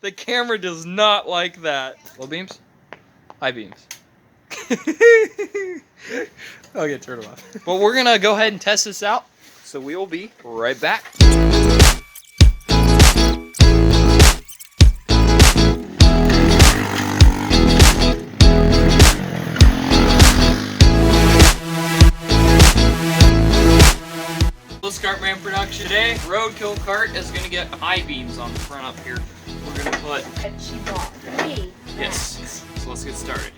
The camera does not like that. Low beams? High beams. Okay, turn it off. But we're gonna go ahead and test this out. So we will be right back. Locusttrack Man production today. Roadkill Kart is gonna get Highbeams on the front up here. We're gonna put. That she bought for me. Yes. So let's get started.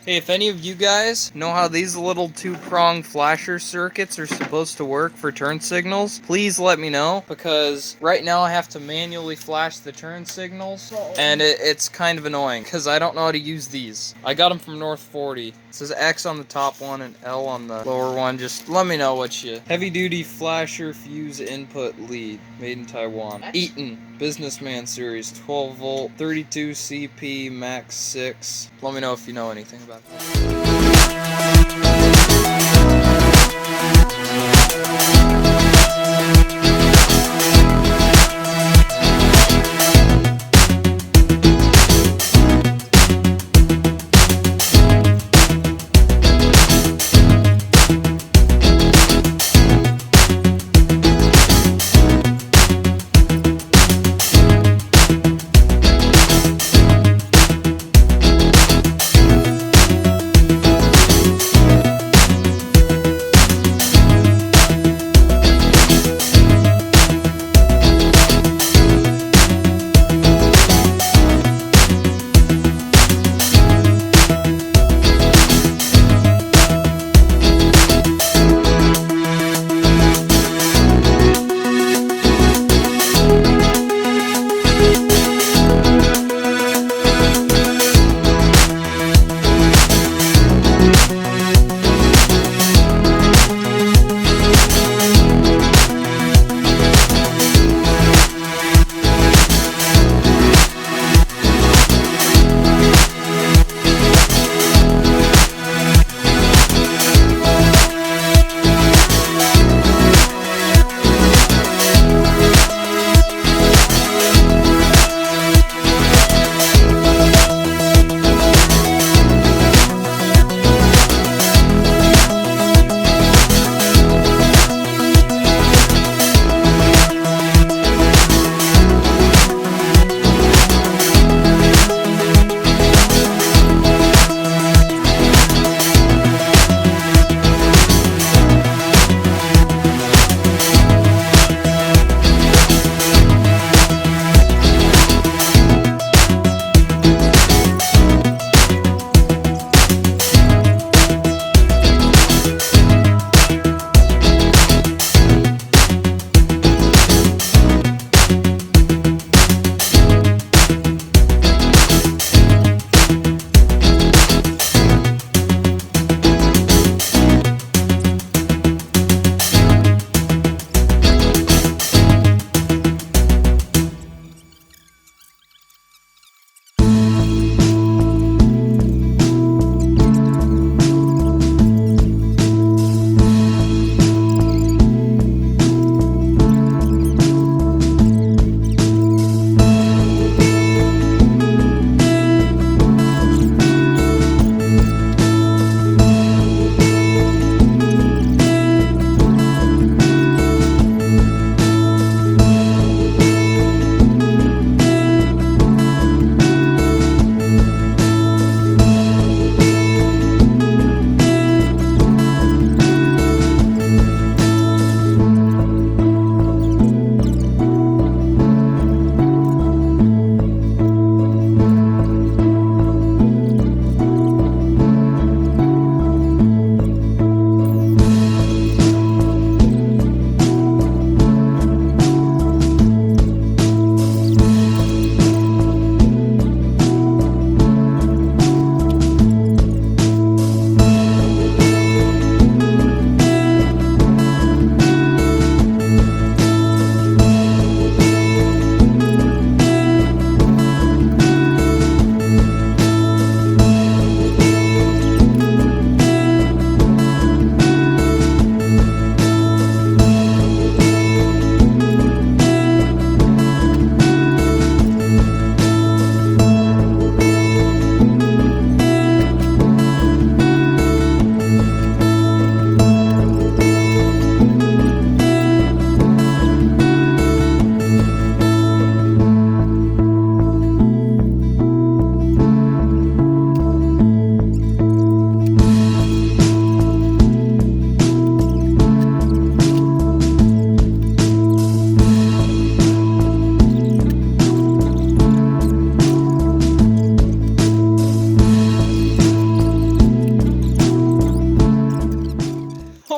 Hey, if any of you guys know how these little two-prong flasher circuits are supposed to work for turn signals, please let me know, because right now I have to manually flash the turn signals, and it's kind of annoying, because I don't know how to use these. I got them from North 40. It says X on the top one and L on the lower one. Just let me know what you... Heavy-duty flasher fuse input lead, made in Taiwan. Eaton. Businessman series, 12 volt, 32 CP, max 6. Let me know if you know anything about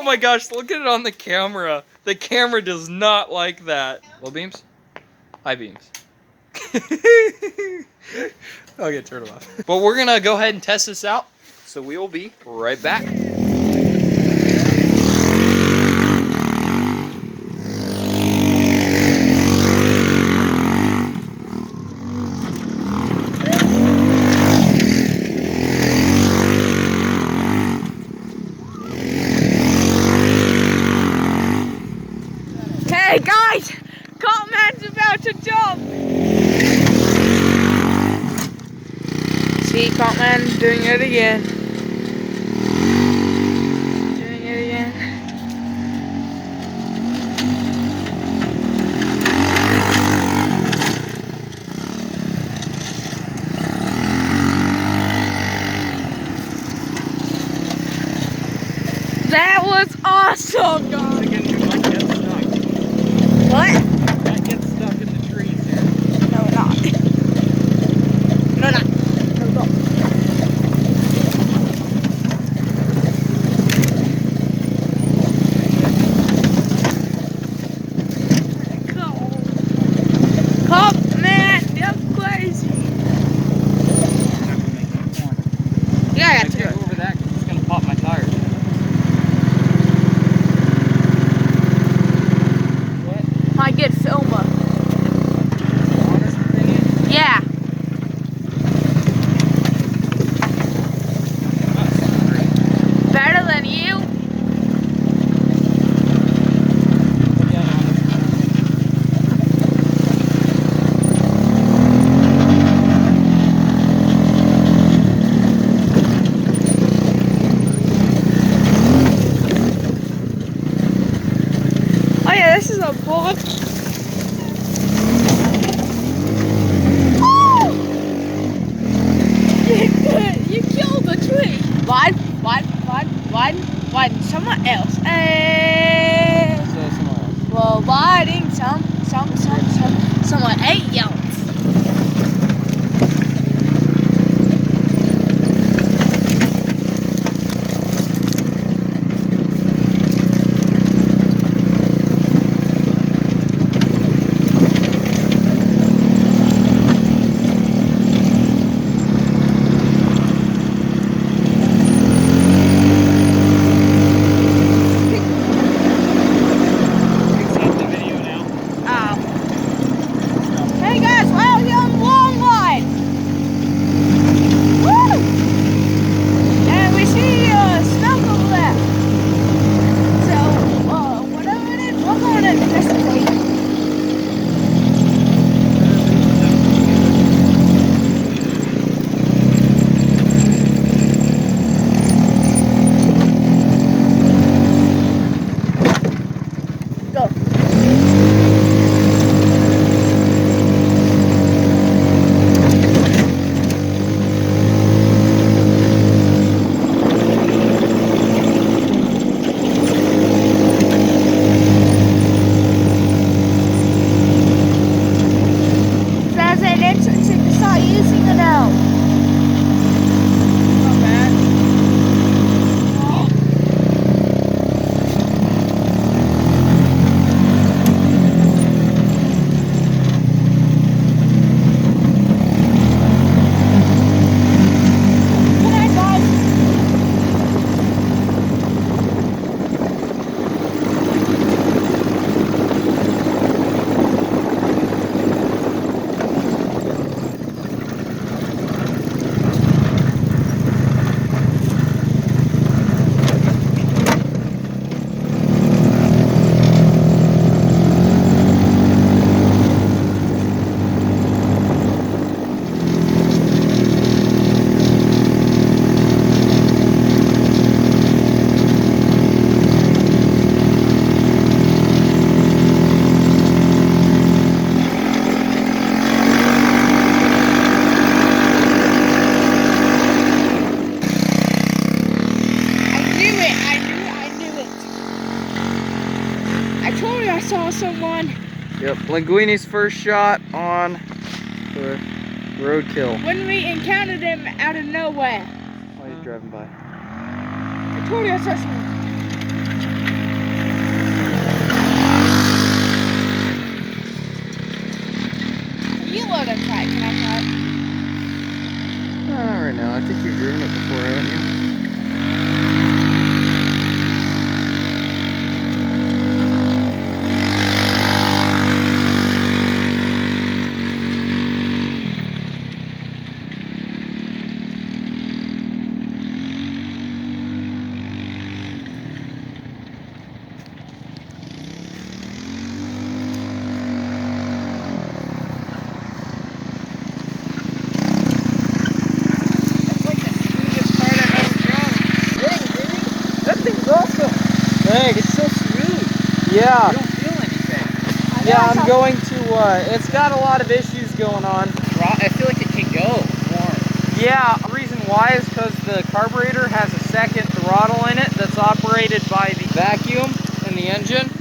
Oh my gosh, look at it on the camera. The camera does not like that. Low beams? High beams. Okay, turn it off. But we're gonna go ahead and test this out. So we will be right back. Hey guys, Cartman's about to jump. See, Cartman's doing it again. Doing it again. That was awesome, guys. What? That gets stuck in the trees here. No, not. No, not. No, not. Come, man, you're crazy. Yeah, I I got to can't go over that because it's gonna pop my tires. I get filmer. Yeah. Better than you. Oh yeah, this is a book. You killed the tree. One. Someone else. Well, riding someone else. Hey guys, well, you're on the long line. Woo! And we see smoke over there. So, whatever it is, we're going to investigate. Go. There's an entrance if you start using it now. Not bad. Good night, guys. I saw someone. Yep, Linquini's first shot on the Roadkill. When we encountered him out of nowhere. While he's driving by. I told you I saw someone. I think you've driven it before, haven't you? Thanks. It's so smooth. Yeah. You don't feel anything. Yeah, I'm going to, it's got a lot of issues going on. I feel like it can go more. Yeah, reason why is because the carburetor has a second throttle in it that's operated by the vacuum in the engine.